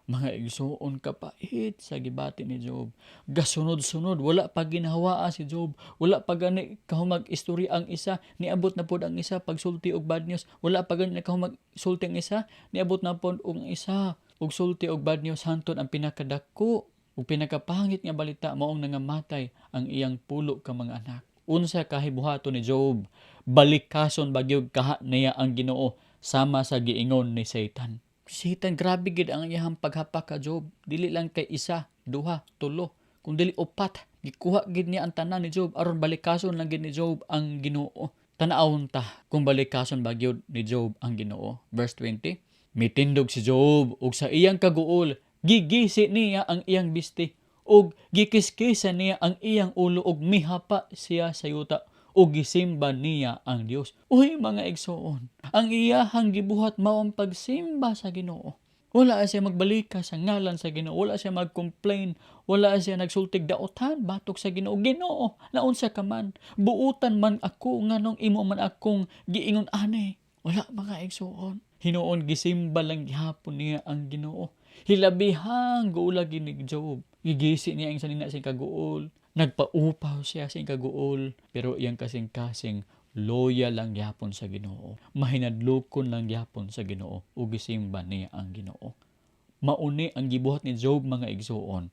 Mga igsoon, kapait sa gibati ni Job. Gasunod-sunod, wala pa ginhawaa si Job. Wala pa gani kahumag istorya ang isa, niabot na pod ang isa pagsulti og bad news. Wala pa gani kahumag sulti ang isa, niabot na pod ang isa og sulti og bad news hantod ang pinakadako ug pinakapangit nga balita maong nangamatay ang iyang pulo ka mga anak. Unsa kahibuhaton ni Job? Balikason bagyog kaha niya ang Ginoo sama sa giingon ni Satan. Satan, grabe gid ang iyang paghapak ka Job. Dili lang kay isa, duha, tulo, kung dili upat. Gikuha gid niya ang tanan ni Job aron balikason lang gid ni Job ang Ginoo. Tan-awon ta kung balikason bagyod ni Job ang Ginoo. Verse 20. Mitindog si Job ug sa iyang kaguol, gigisi niya ang iyang bisti ug gikiskisan niya ang iyang ulo ug mihapa siya sa yuta ug gisimba niya ang Dios. Uy mga igsoon, ang iyahang gibuhat mao ang pagsimba sa Ginoo. Wala siya magbalika sa ngalan sa Ginoo, wala siya mag-complain, wala siya nagsultig daotan batok sa Ginoo. Ginoo, naunsa ka man, buutan man ako nganong imo man akong giingon ani. Wala mga igsoon. Hinuon gisimba lang gihapon niya ang Ginoo. Hilabihang guulag ni Job. Gigisi niya ang sanina sing kaguol. Nagpaupaw siya sing kaguol. Pero iyang kasing-kasing loyal lang gyapon sa Ginoo. Mahinadlokon lang gyapon sa Ginoo ug gisimba niya ang Ginoo. Mauni ang gibuhat ni Job mga igsoon